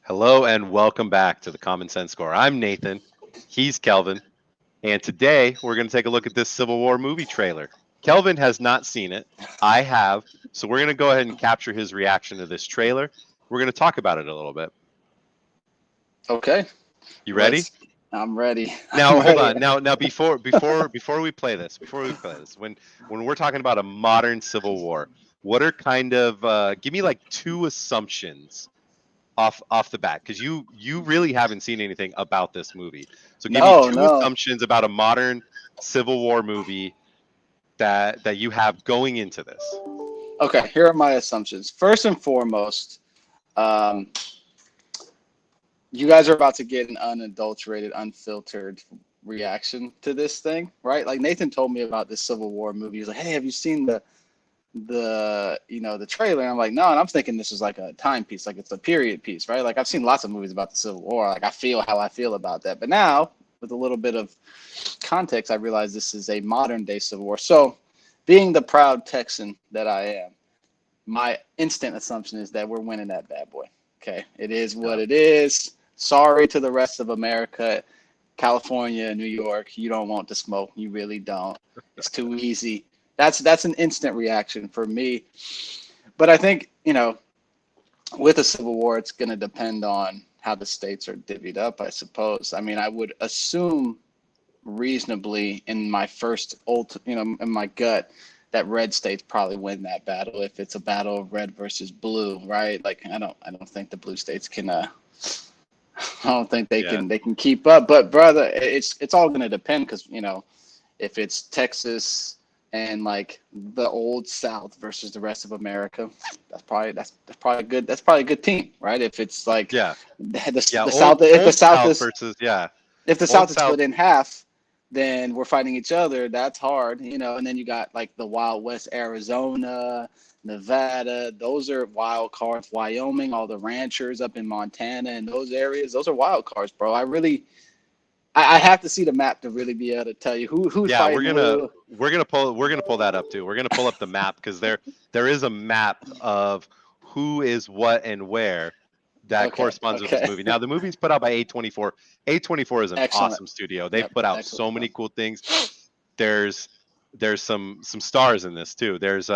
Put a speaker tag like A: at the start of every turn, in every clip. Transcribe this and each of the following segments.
A: Hello and welcome back to the Common Sense Score. I'm Nathan. He's Kelvin. And today we're going to take a look at this Civil War movie trailer. Kelvin has not seen it. I have. So we're going to go ahead and capture his reaction to this trailer. We're going to talk about it a little bit.
B: Okay.
A: You ready?
B: I'm ready.
A: Now hold on. Now before we play this, when we're talking about a modern Civil War, what are kind of give me like two assumptions off the bat, because you really haven't seen anything about this movie. So give me two assumptions about a modern Civil War movie that you have going into this.
B: Okay, here are my assumptions. First and foremost, you guys are about to get an unadulterated, unfiltered reaction to this thing, right? Like Nathan told me about this Civil War movie. He's like, "Hey, have you seen the trailer?" And I'm like, "No," and I'm thinking this is like a timepiece, like it's a period piece, right? Like I've seen lots of movies about the Civil War. Like I feel how I feel about that. But now, with a little bit of context, I realize this is a modern day Civil War. So, being the proud Texan that I am, my instant assumption is that we're winning that bad boy. Okay, it is what it is. Sorry to the rest of America, California, New York. You don't want the smoke. You really don't. It's too easy. That's an instant reaction for me. But I think, with a Civil War, it's going to depend on how the states are divvied up, I suppose. I mean, I would assume reasonably in my in my gut, that red states probably win that battle if it's a battle of red versus blue, right? Like I don't think the blue states can I don't think they can keep up. But brother, it's all going to depend because if it's Texas and like the old South versus the rest of America, that's probably good. That's probably a good team, right? If it's like the South, if the South is
A: versus
B: if the South is split in half, then we're fighting each other. That's hard, And then you got like the Wild West, Arizona, Nevada. Those are wild cards. Wyoming, all the ranchers up in Montana and those areas. Those are wild cards, bro. I have to see the map to really be able to tell you who's fighting.
A: We're gonna pull that up too. We're gonna pull up the map because there is a map of who is what and where that corresponds with this movie. Now the movie's put out by A24. A24 is an awesome studio. They've put out so many cool things. There's some stars in this too. There's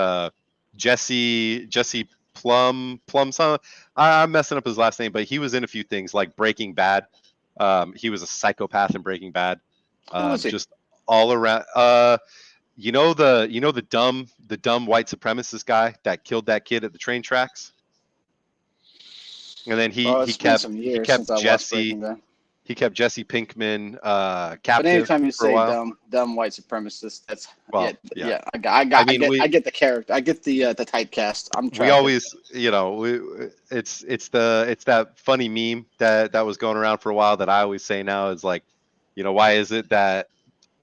A: Jesse Plum son. I'm messing up his last name, but he was in a few things like Breaking Bad. He was a psychopath in Breaking Bad. Just all around. The dumb white supremacist guy that killed that kid at the train tracks. And then he kept Jesse Pinkman captive.
B: But anytime you say dumb white supremast, that's I get the character. I get the typecast.
A: We always, it's that funny meme that was going around for a while that I always say now is like, why is it that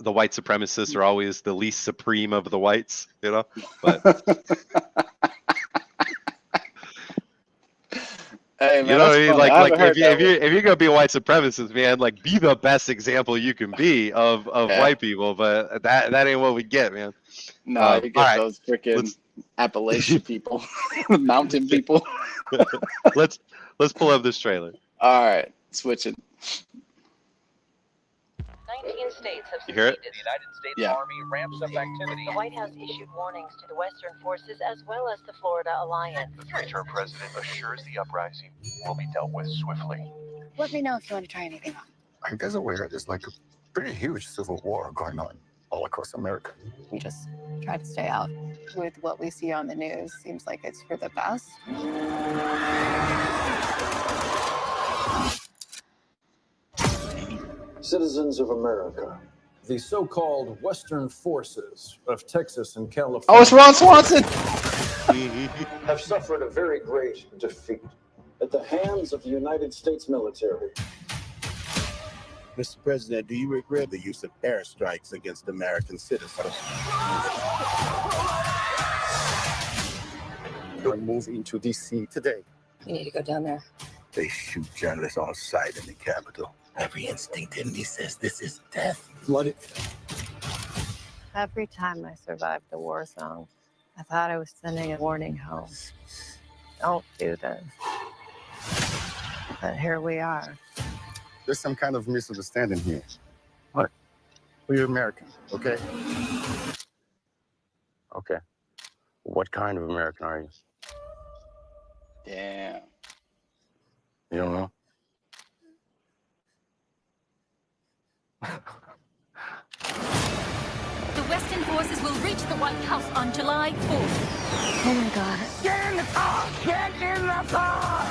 A: the white supremacists are always the least supreme of the whites, But
B: hey, man,
A: like if you're gonna be a white supremacist, man, like be the best example you can be of white people, but that ain't what we get, man.
B: No, you get those freaking Appalachian people, mountain people.
A: Let's pull up this trailer.
B: All right, switching.
C: 19 states have
A: you hear it?
C: The United States Army ramps up activity. The White House issued warnings to the Western forces as well as the Florida Alliance.
D: The future president assures the uprising will be dealt with swiftly.
E: Let me know if you want to try anything on.
F: Are you guys aware there's like a pretty huge civil war going on all across America?
E: We just try to stay out. With what we see on the news, seems like it's for the best.
G: Citizens of America, the so-called Western forces of Texas and California.
B: Oh, it's Ron Swanson.
G: Have suffered a very great defeat at the hands of the United States military.
H: Mr. President, do you regret the use of airstrikes against American citizens?
F: You're moving to D.C. today.
E: You need to go down there.
H: They shoot journalists on sight in the Capitol. Every instinct in me says this is death.
G: Blooded.
E: Every time I survived the war zone, I thought I was sending a warning home. Don't do this. But here we are.
F: There's some kind of misunderstanding here. What? We're American, okay? Okay. What kind of American are you?
B: Damn.
F: You don't know?
I: The Western forces will reach the White House on July 4th.
E: Oh my God.
F: Get in the car! Get in the car!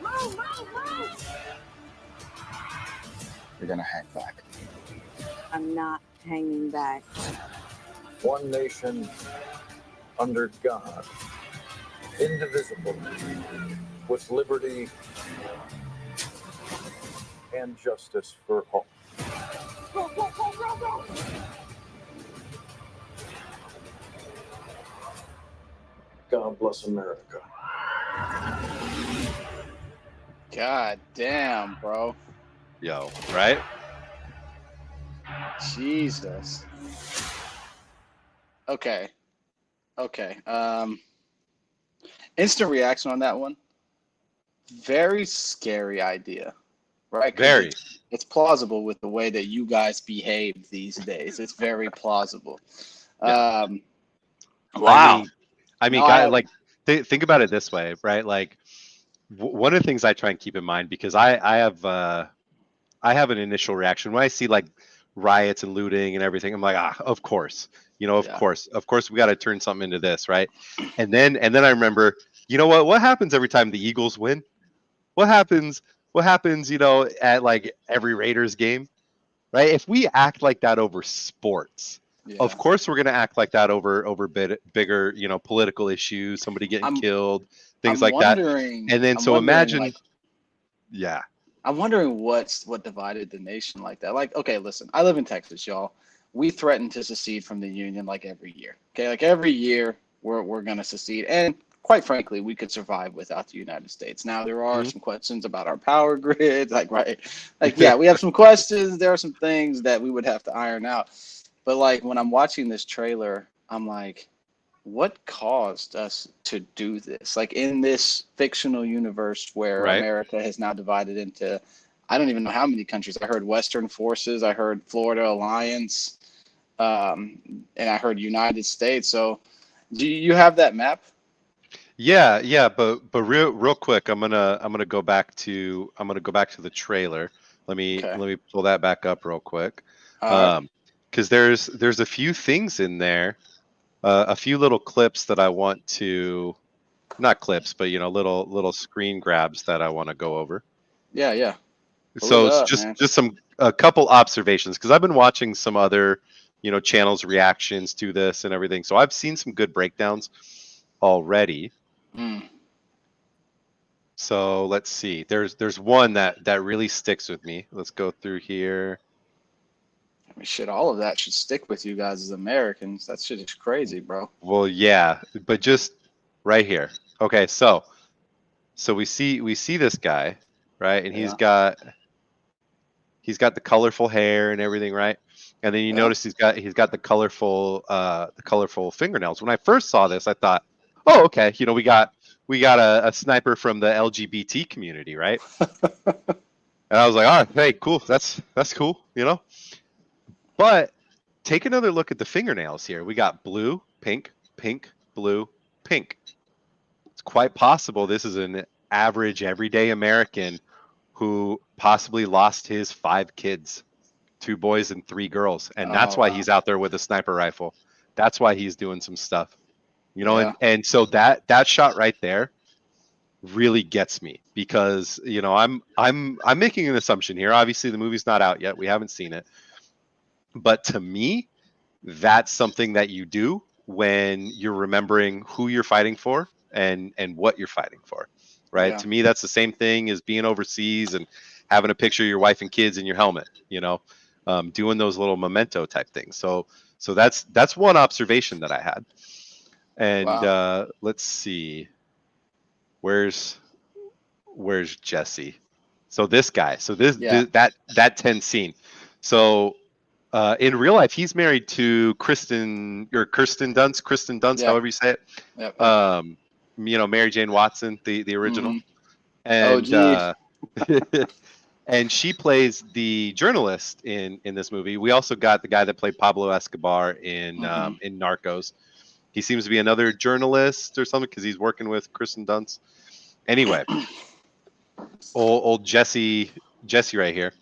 I: Move, move, move!
B: You're gonna hang back.
J: I'm not hanging back.
G: One nation under God, indivisible, with liberty and justice for all.
I: Go, go, go, go, go!
G: God bless America.
B: God damn, bro.
A: Yo, right?
B: Jesus. Okay. Instant reaction on that one. Very scary idea, right? 'Cause
A: Very.
B: It's plausible with the way that you guys behave these days. It's very plausible.
A: Yeah.
B: Wow.
A: I mean,
B: No,
A: guy, like, think about it this way, right? Like, one of the things I try and keep in mind, because I have an initial reaction when I see like riots and looting and everything. I'm like, of course, of course, we got to turn something into this, right? And then I remember, you know what happens every time the Eagles win? What happens, at like every Raiders game, right? If we act like that over sports, of course we're going to act like that over bigger, political issues, somebody getting killed, things like that. And then so imagine, yeah.
B: I'm wondering what divided the nation like that. Like, okay, listen, I live in Texas, y'all. We threaten to secede from the Union like every year. Okay, like every year we're gonna secede, and quite frankly, we could survive without the United States. Now there are some questions about our power grid, yeah, we have some questions. There are some things that we would have to iron out. But like when I'm watching this trailer, I'm like, what caused us to do this? Like in this fictional universe where America has now divided into, I don't even know how many countries. I heard Western Forces, I heard Florida Alliance, and I heard United States. So do you have that map?
A: Yeah, but real quick, I'm gonna go back to the trailer. Let me pull that back up real quick. Because there's a few things in there. A few little clips that I want to, not clips, but little screen grabs that I want to go over.
B: Yeah.
A: So it's just a couple observations, because I've been watching some other, channels' reactions to this and everything. So I've seen some good breakdowns already. So let's see. There's one that really sticks with me. Let's go through here.
B: I mean, shit, all of that should stick with you guys as Americans. That shit is crazy, bro.
A: Well, yeah, but just right here. Okay, so we see this guy, right? And he's got the colorful hair and everything, right? And then you notice he's got the colorful fingernails. When I first saw this, I thought, oh, okay, we got a sniper from the LGBT community, right? And I was like, oh, hey, cool, that's cool, But take another look at the fingernails here. We got blue, pink, pink, blue, pink. It's quite possible this is an average everyday American who possibly lost his 5 kids, 2 boys and 3 girls. And that's why he's out there with a sniper rifle. That's why he's doing some stuff, and so that shot right there really gets me, because, I'm making an assumption here. Obviously the movie's not out yet. We haven't seen it. But to me, that's something that you do when you're remembering who you're fighting for and what you're fighting for, right? To me, that's the same thing as being overseas and having a picture of your wife and kids in your helmet, doing those little memento type things. So that's one observation that I had. And let's see, where's Jesse? So this guy, that 10 scene. So in real life, he's married to Kirsten Dunst, however you say it. Mary Jane Watson, the original, and
B: OG.
A: and she plays the journalist in this movie. We also got the guy that played Pablo Escobar in Narcos. He seems to be another journalist or something because he's working with Kristen Dunst. Anyway, old Jesse right here,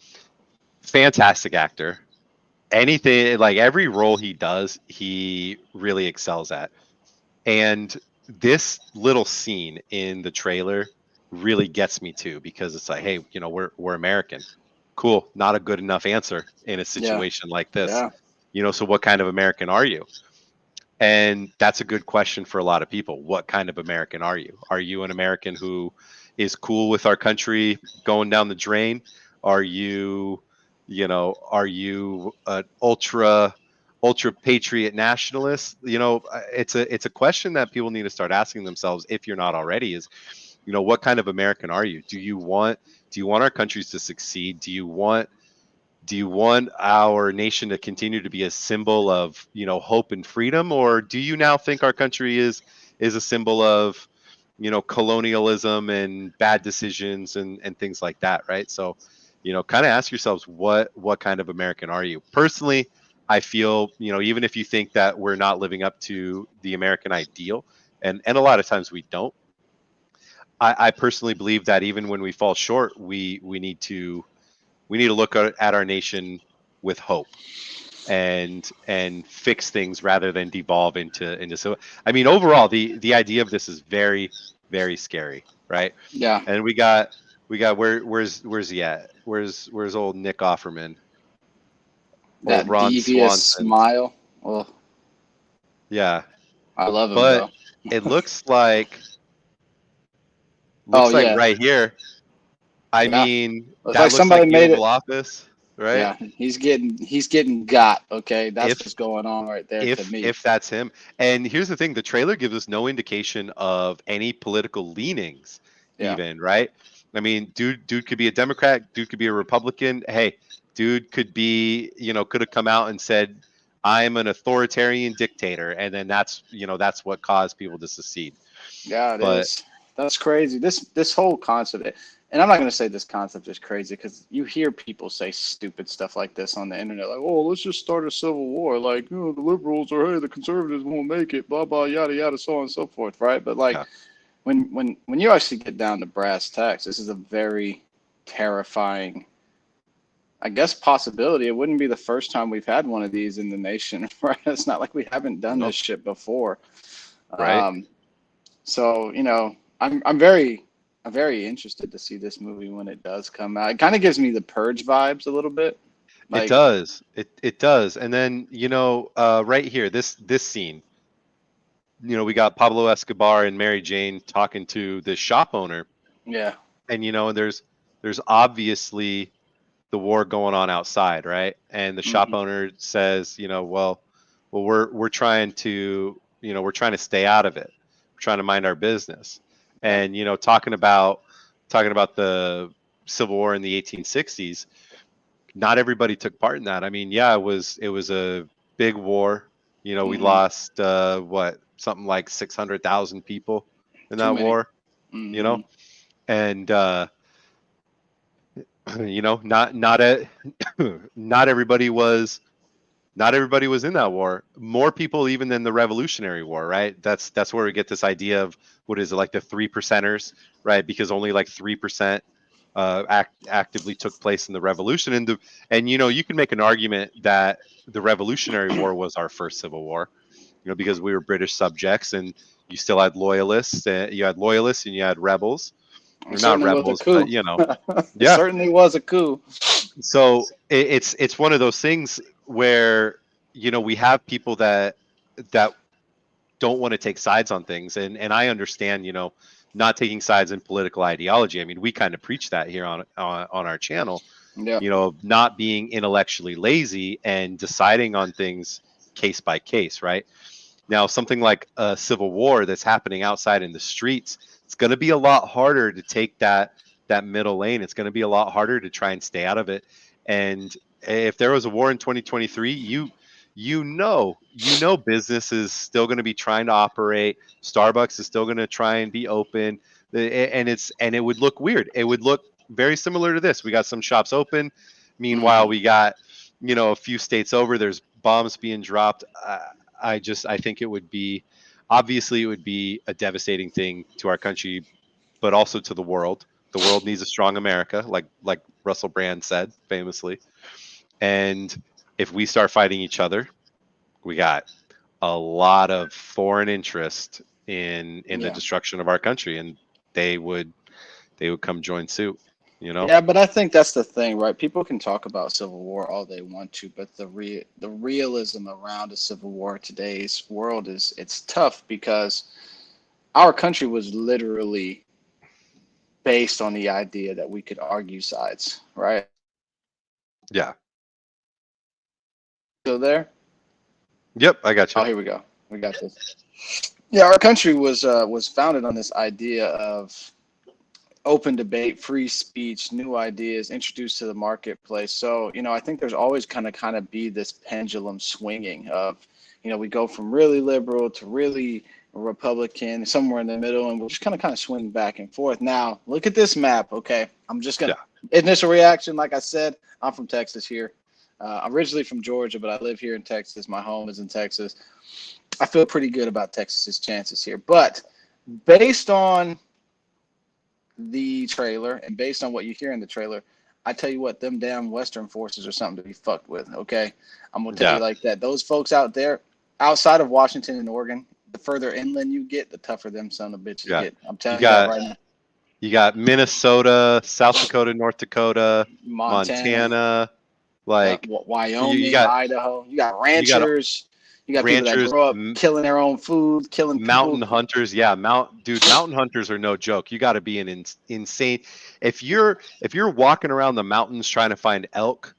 A: fantastic actor. Anything, like every role he does, he really excels at. And this little scene in the trailer really gets me too, because it's like, hey, we're American. Cool. Not a good enough answer in a situation like this.
B: Yeah.
A: So what kind of American are you? And that's a good question for a lot of people. What kind of American are you? Are you an American who is cool with our country going down the drain? Are you an ultra patriot nationalist? It's a question that people need to start asking themselves, if you're not already, is, what kind of American are you? Do you want our countries to succeed? Do you want our nation to continue to be a symbol of, hope and freedom, or do you now think our country is a symbol of, colonialism and bad decisions and things like that, right? So, kind of ask yourselves, what kind of American are you? Personally, I feel, even if you think that we're not living up to the American ideal, and a lot of times we don't, I personally believe that even when we fall short, we need to look at our nation with hope and fix things rather than devolve into. So I mean, overall, the idea of this is very, very scary, right?
B: Yeah.
A: And we got where's he at? Where's old Nick Offerman?
B: That
A: Old Ron
B: devious
A: Swanson.
B: smile. Oh,
A: Yeah.
B: I love him
A: But
B: though.
A: it looks like
B: Oh yeah.
A: right here. I
B: Yeah.
A: mean,
B: Looks
A: that
B: like
A: looks
B: somebody
A: like the
B: made
A: Oval
B: it.
A: Office, right?
B: Yeah, he's getting got. Okay, that's
A: If
B: what's going on right there to me.
A: if that's him. And here's the thing, the trailer gives us no indication of any political leanings,
B: Yeah.
A: even, right? I mean, dude could be a Democrat, dude could be a Republican. Hey, dude could be, could have come out and said, I'm an authoritarian dictator, and then that's what caused people to secede.
B: Yeah, it
A: But
B: is. That's crazy. This whole concept, and I'm not going to say this concept is crazy, because you hear people say stupid stuff like this on the internet, like, "Oh, let's just start a civil war." Like, the liberals, or hey, the conservatives won't make it. Blah blah yada yada, so on and so forth. Right? But like,
A: yeah.
B: when you actually get down to brass tacks, this is a very terrifying, I guess, possibility. It wouldn't be the first time we've had one of these in the nation, right? It's not like we haven't done this shit before.
A: Right.
B: So, I'm very interested to see this movie when it does come out. It kind of gives me the Purge vibes a little bit.
A: It does. It does. And then, right here, this scene, we got Pablo Escobar and Mary Jane talking to the shop owner.
B: Yeah.
A: And, and there's obviously the war going on outside, right? And the shop owner says, well, we're trying to, stay out of it. We're trying to mind our business. And, talking about the Civil War in the 1860s, not everybody took part in that. I mean, yeah, it was a big war. We lost something like 600,000 people in that war. And not everybody was in that war. More people even than the Revolutionary War, right? That's where we get this idea of, what is it, like the 3%ers, right? Because only like 3% actively took place in the revolution. And you can make an argument that the Revolutionary War was our first civil war, because we were British subjects, and you still had loyalists. You had loyalists and you had rebels. They're not rebels, but
B: It certainly was a coup.
A: So it's one of those things where we have people that don't want to take sides on things, and I understand not taking sides in political ideology. I mean, we kind of preach that here on our channel.
B: Yeah.
A: Not being intellectually lazy and deciding on things case by case, right? Now, something like a civil war that's happening outside in the streets, it's going to be a lot harder to take that middle lane. It's going to be a lot harder to try and stay out of it. And if there was a war in 2023, you business is still going to be trying to operate. Starbucks is still going to try and be open, and it would look weird. It would look very similar to this. We got some shops open. Meanwhile, we got, a few states over. There's bombs being dropped. I think it would be, obviously, it would be a devastating thing to our country, but also to the world. The world needs a strong America, like Russell Brand said famously. And if we start fighting each other, we got a lot of foreign interest in the destruction of our country, and they would come join suit.
B: Yeah, but I think that's the thing, right? People can talk about civil war all they want to, but the realism around a civil war in today's world it's tough, because our country was literally based on the idea that we could argue sides, right?
A: Yeah.
B: Still there?
A: Yep, I got you.
B: Oh, here we go. We got this. Yeah, our country was founded on this idea of open debate, free speech, new ideas introduced to the marketplace. So, I think there's always kind of be this pendulum swinging of, we go from really liberal to really Republican, somewhere in the middle, and we'll just kind of swing back and forth. Now, look at this map. Okay, I'm just gonna initial reaction. Like I said, I'm from Texas here. I'm originally from Georgia, but I live here in Texas. My home is in Texas. I feel pretty good about Texas's chances here, but based on the trailer and based on what you hear in the trailer, I tell you what, them damn Western forces are something to be fucked with. Okay, I'm gonna tell you like that. Those folks out there, outside of Washington and Oregon, the further inland you get, the tougher them son of bitches get. I'm telling you that right now.
A: You got Minnesota, South Dakota, North Dakota, Montana, like
B: Wyoming, you got Idaho. You got ranchers. You got people that grow up killing their own food, killing
A: mountain hunters. Yeah, mountain hunters are no joke. You got to be an insane. If you're walking around the mountains trying to find elk,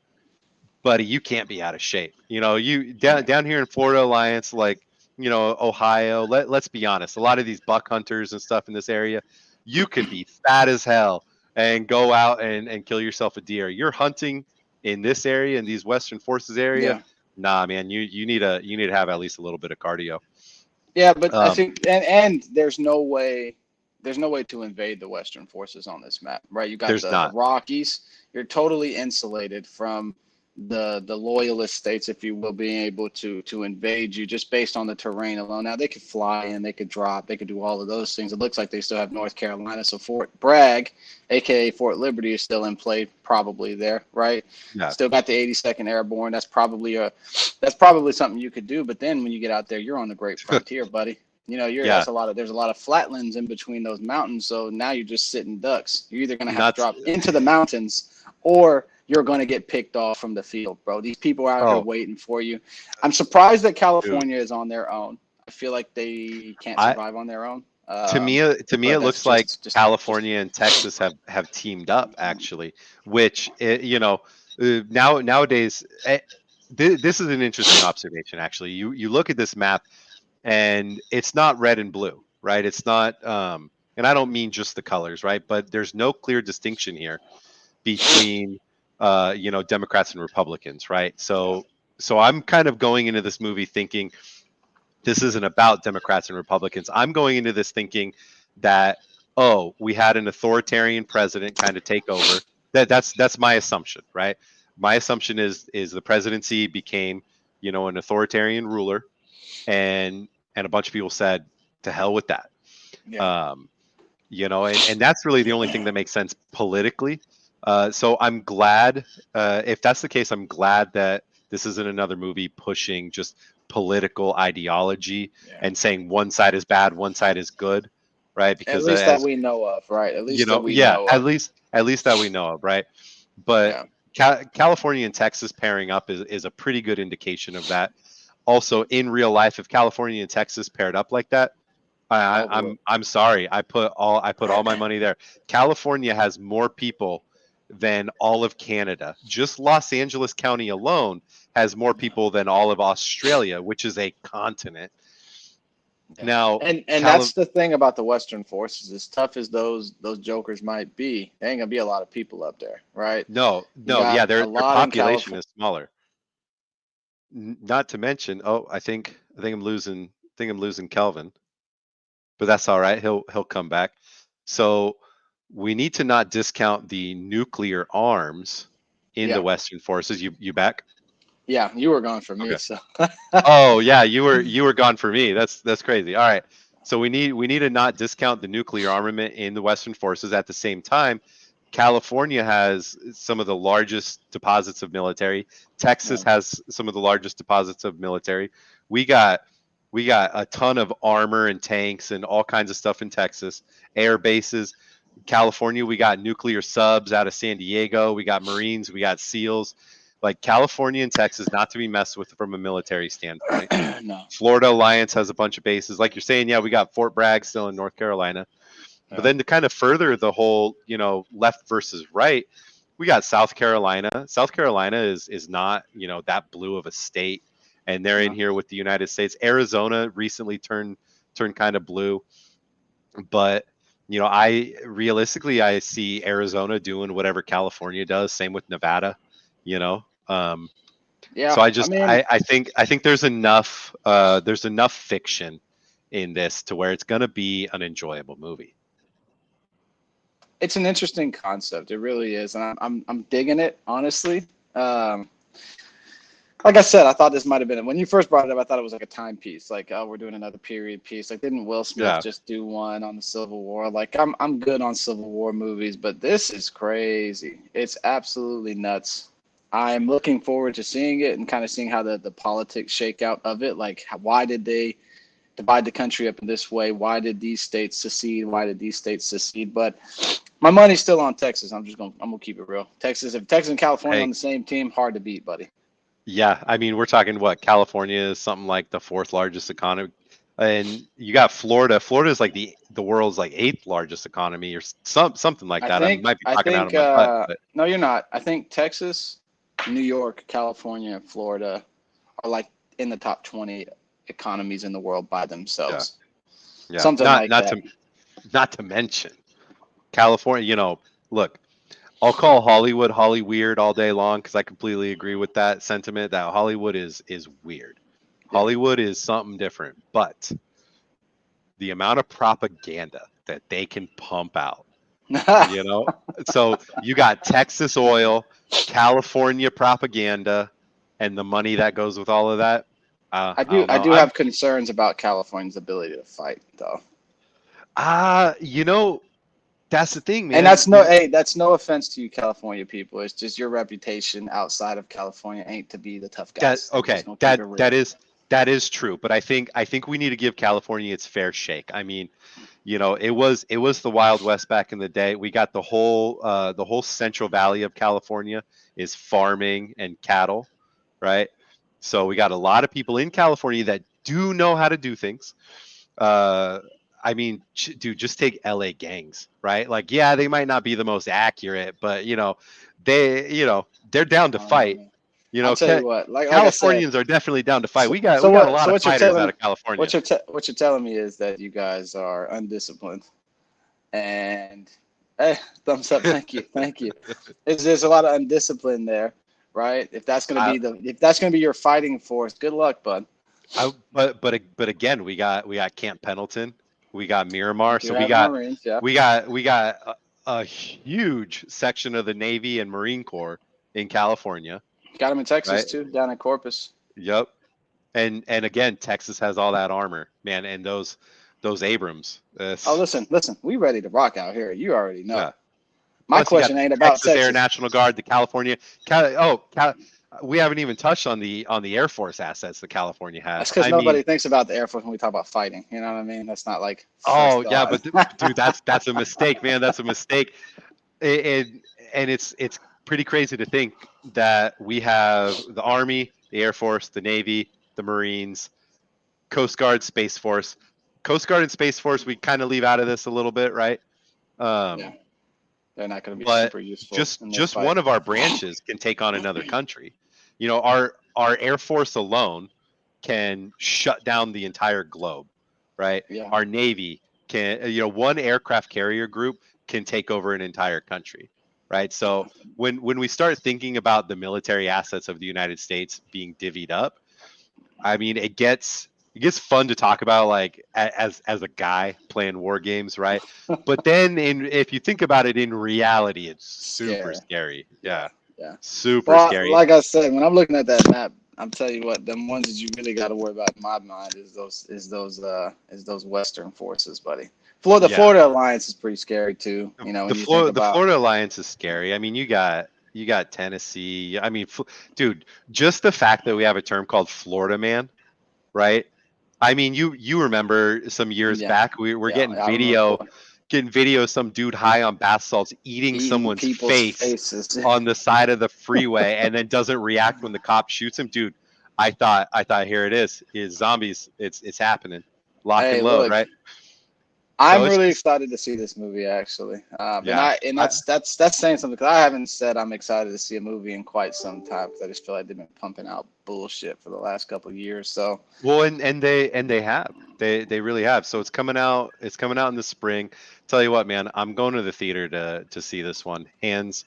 A: buddy, you can't be out of shape. You down here in Florida Alliance, like Ohio. Let's be honest. A lot of these buck hunters and stuff in this area, you could be fat as hell and go out and kill yourself a deer. You're hunting in this area, in these Western Forces area.
B: Yeah.
A: Nah, man, you need to have at least a little bit of cardio.
B: Yeah, but I think and there's no way to invade the Western forces on this map, right? You got the Rockies. You're totally insulated from the loyalist states, if you will, being able to invade you just based on the terrain alone. Now they could fly in, they could drop, they could do all of those things. It looks like they still have North Carolina, so Fort Bragg, aka Fort Liberty, is still in play, probably there, right? Yeah. Still got the 82nd Airborne. That's probably something you could do. But then when you get out there, you're on the Great Frontier, buddy. There's a lot of flatlands in between those mountains. So now you're just sitting ducks. You're either gonna have to drop into the mountains, or you're going to get picked off from the field, bro. These people are out here waiting for you. I'm surprised that California is on their own. I feel like they can't survive on their own.
A: To me, it looks like California and Texas have teamed up, actually, which, nowadays, this is an interesting observation, actually. You look at this map, and it's not red and blue, right? It's not, and I don't mean just the colors, right? But there's no clear distinction here between Democrats and Republicans, right? So I'm kind of going into this movie thinking this isn't about Democrats and Republicans. I'm going into this thinking that, we had an authoritarian president kind of take over. That's my assumption, right? My assumption is the presidency became, an authoritarian ruler, and a bunch of people said, to hell with that. Yeah. And that's really the only thing that makes sense politically. So I'm glad, if that's the case, I'm glad that this isn't another movie pushing just political ideology and saying one side is bad, one side is good, right? Because
B: at least that we know of, right? At least that we know of.
A: at least that we know of, right? But California and Texas pairing up is a pretty good indication of that. Also, in real life, if California and Texas paired up like that, I'm sorry, I put all my money there. California has more people than all of Canada. Just Los Angeles County alone has more people than all of Australia, which is a continent. Yeah. Now,
B: and that's the thing about the Western forces. As tough as those jokers might be, there ain't gonna be a lot of people up there, right?
A: No, their population is smaller. Not to mention, I think I'm losing Kelvin, but that's all right. He'll come back. So we need to not discount the nuclear arms in the
B: Yeah.
A: Western forces. You back?
B: Yeah, you were going for me,
A: Okay.
B: so
A: Oh yeah, you were gone for me. That's crazy. All right. So we need to not discount the nuclear armament in the Western forces. At the same time, California has some of the largest deposits of military. Texas
B: yeah.
A: has some of the largest deposits of military. We got we got a ton of armor and tanks and all kinds of stuff in Texas. Air bases. California, we got nuclear subs out of San Diego. We got Marines. We got SEALs. Like California and Texas, not to be messed with from a military standpoint.
B: No.
A: Florida Alliance has a bunch of bases. Like you're saying, yeah, we got Fort Bragg still in North Carolina. But
B: Yeah.
A: then to kind of further the whole, left versus right, we got South Carolina. South Carolina is not, that blue of a state, and they're in
B: No.
A: here with the United States. Arizona recently turned kind of blue, but I realistically I see Arizona doing whatever California does. Same with Nevada, you know. So
B: Yeah,
A: I
B: I
A: just
B: mean,
A: I think there's enough fiction in this to where it's gonna be an enjoyable movie.
B: it's an interesting concept. It really is, and I'm digging it, honestly. Um, like I said, I thought this might have been when you first brought it up. I thought it was like a timepiece, like, oh, we're doing another period piece. Like, didn't Will Smith
A: Yeah.
B: just do one on the Civil War? Like, I'm good on Civil War movies, but this is crazy. It's absolutely nuts. I'm looking forward to seeing it and kind of seeing how the politics shake out of it. Like, why did they divide the country up in this way? Why did these states secede? Why did these states secede? But my money's still on Texas. I'm gonna keep it real. Texas, if Texas and California
A: Hey,
B: on the same team, hard to beat, buddy.
A: yeah, I mean we're talking what California is something like the fourth largest economy, and you got Florida. Florida is like the world's like eighth largest economy or something like
B: I
A: that. I
B: think
A: might be
B: I
A: talking out
B: think
A: of my butt, but
B: no, you're not. I think Texas, New York, California, and Florida are like in the top 20 economies in the world by
A: yeah,
B: themselves.
A: yeah.
B: Something like that.
A: Not to mention California. Look, I'll call Hollywood Holly weird all day long because I completely agree with that sentiment that Hollywood is weird.
B: Yeah.
A: Hollywood is something different, but the amount of propaganda that they can pump out, you know? So you got Texas oil, California propaganda, and the money that goes with all of that. I don't
B: I
A: know.
B: do have concerns about California's ability to fight though.
A: You know, that's the thing,
B: And
A: man.
B: that's no offense to you California people. It's just your reputation outside of California ain't to be the tough
A: That
B: guys. I'm
A: okay.
B: just gonna keep it real.
A: That is true, but I think we need to give California its fair shake. I mean, it was the Wild West back in the day. We got the whole Central Valley of California is farming and cattle, right? So we got a lot of people in California that do know how to do things. Uh, I mean, dude, just take LA gangs, right? Like, yeah, they might not be the most accurate, but they're down to fight.
B: Um,
A: You
B: I'll
A: know,
B: tell you what, like I said,
A: Californians are definitely down to fight.
B: so,
A: We got a lot of
B: what you're
A: fighters out
B: telling
A: of California.
B: what you're telling me is that you guys are undisciplined. And hey, thumbs up, thank you, thank you. There's a lot of undiscipline there, right? If that's gonna
A: I,
B: be your fighting force, good luck, bud.
A: but again, we got Camp Pendleton, we got
B: We
A: Miramar,
B: do
A: so
B: have Marines, yeah.
A: we got a huge section of the Navy and Marine Corps in California,
B: Got them in Texas
A: right?
B: too, down in Corpus.
A: Yep. And again, Texas has all that armor, man, and those Abrams.
B: Oh, listen, we ready to rock out here. You already know.
A: Yeah.
B: My
A: Plus, you got
B: question
A: the
B: ain't about
A: Texas Air
B: Texas.
A: National Guard, the California. We haven't even touched on the Air Force assets that California
B: That's
A: has.
B: because
A: I mean,
B: nobody thinks about the Air Force when we talk about fighting. You know what I mean? That's not like first
A: oh yeah,
B: thought.
A: but dude, that's a mistake, man. That's a mistake. And it's pretty crazy to think that we have the Army, the Air Force, the Navy, the Marines, Coast Guard, Space Force. Coast Guard and Space Force, we kind of leave out of this a little bit, right?
B: Yeah, they're not going to be
A: But
B: super useful in this
A: just
B: fight.
A: one of our branches can take on another country. Our Air Force alone can shut down the entire globe, right?
B: Yeah.
A: Our Navy can, one aircraft carrier group can take over an entire country. right? So when we start thinking about the military assets of the United States being divvied up, I mean, it gets fun to talk about, like as a guy playing war games, right? But then if you think about it in reality, it's super scary. Yeah.
B: Yeah.
A: Super
B: Well,
A: scary.
B: like I said, when I'm looking at that map, I'm telling you what, them ones that you really got to worry about in my mind is those Western forces, buddy. The Florida Alliance is pretty scary too. You know, when you think
A: The
B: about
A: Florida Alliance is scary. I mean, you got Tennessee. I mean, dude, just the fact that we have a term called Florida man, right? I mean, you remember some years back we were getting
B: I remember
A: video of some dude high on bath salts eating someone's
B: people's
A: face
B: faces.
A: on the side of the freeway and then doesn't react when the cop shoots him. Dude, I thought here it is zombies. It's happening. Lock
B: Hey,
A: and load,
B: look,
A: right?
B: I'm
A: So
B: really excited to see this movie actually.
A: Yeah.
B: And that's saying something because I haven't said I'm excited to see a movie in quite some time because I just feel like they've been pumping out bullshit for the last couple of years. So
A: well, and they have. They really have. So it's coming out in the spring. Tell you what, man, I'm going to the theater to see this one. Hands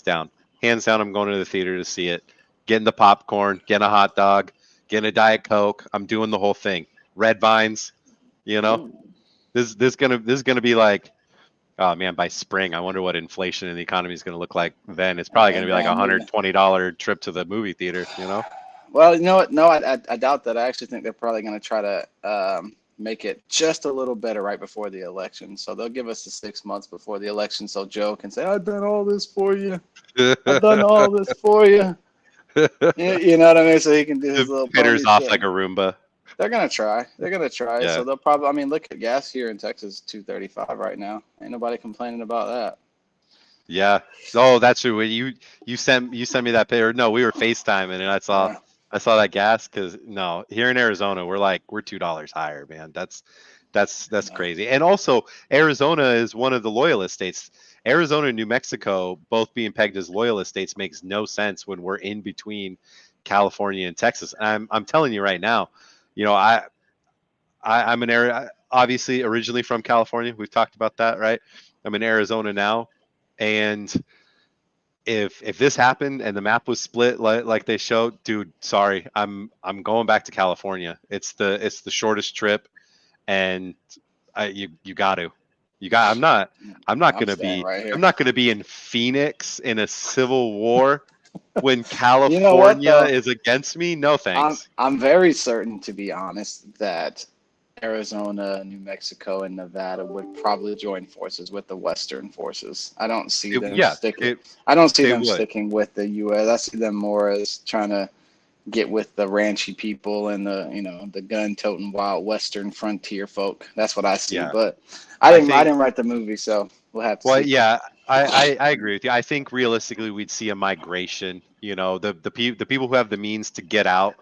A: down. Hands down, I'm going to the theater to see it. Getting the popcorn, getting a hot dog, getting a Diet Coke. I'm doing the whole thing. Red vines, you know. This is gonna be like, oh man, by spring, I wonder what inflation in the economy is gonna look like then. It's probably gonna be like $120 trip to the movie theater, you know?
B: well, you know what? No, I doubt that. I actually think they're probably going to try to make it just a little better right before the election. So they'll give us the 6 months before the election so Joe can say, I've done all this for you. I've done all this for you. You know what I mean? So he can do his little
A: hitters
B: pony
A: off
B: shit.
A: like a Roomba.
B: They're gonna try. They're gonna try.
A: Yeah.
B: So they'll probably. I mean, look at gas here in Texas, $2.35 right now. Ain't nobody complaining about that.
A: Yeah. Oh, that's true. You sent me that picture. No, we were FaceTiming and I saw that gas because no, here in Arizona we're $2 higher, man. That's crazy. And also Arizona is one of the loyalist states. Arizona and New Mexico both being pegged as loyalist states makes no sense when we're in between California and Texas. And I'm telling you right now, you know, I'm an area obviously originally from California. We've talked about that, right? I'm in Arizona now, and if this happened and the map was split like they showed, dude, sorry, I'm going back to California. It's the shortest trip, and you got to. I'm not gonna be
B: right here.
A: I'm not gonna be in Phoenix in a civil war when
B: You know what,
A: California
B: though?
A: is against me. No thanks.
B: I'm very certain, to be honest, that Arizona, New Mexico, and Nevada would probably join forces with the Western forces. I don't see them sticking. I don't see them sticking with the U.S. I see them more as trying to get with the ranchy people and the gun-toting wild Western frontier folk. That's what I see.
A: Yeah.
B: But I didn't write the movie, so we'll have to see.
A: Yeah, I agree with you. I think realistically we'd see a migration. You know, the people who have the means to get out,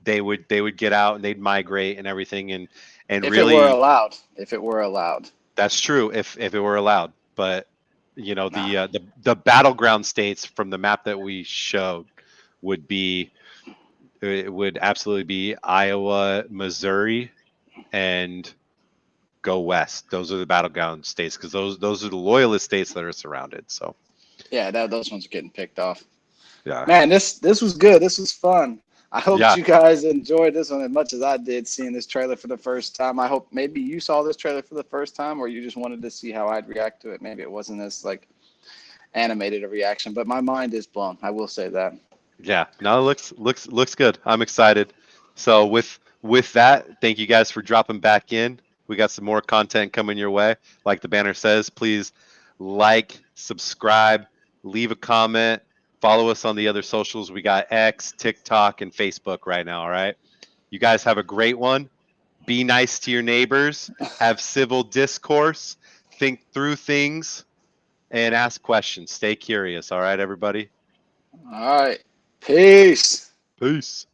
A: they would get out and they'd migrate and everything and
B: if
A: really
B: if it were allowed.
A: That's true if it were allowed. But you know, the battleground states from the map that we showed would absolutely be Iowa, Missouri, and go west. Those are the battleground states because those are the loyalist states that are surrounded. So
B: yeah, those ones are getting picked off.
A: Yeah,
B: man, this was good. This was fun. I hope you guys enjoyed this one as much as I did seeing this trailer for the first time. I hope maybe you saw this trailer for the first time or you just wanted to see how I'd react to it. Maybe it wasn't as like animated a reaction, but my mind is blown. I will say that.
A: Yeah, no, it looks good. I'm excited. So with that, thank you guys for dropping back in. We got some more content coming your way. Like the banner says, please like, subscribe, leave a comment, follow us on the other socials. We got X, TikTok, and Facebook right now, all right? You guys have a great one. Be nice to your neighbors, have civil discourse, think through things, and ask questions. Stay curious, all right, everybody?
B: All right. Peace.
A: Peace.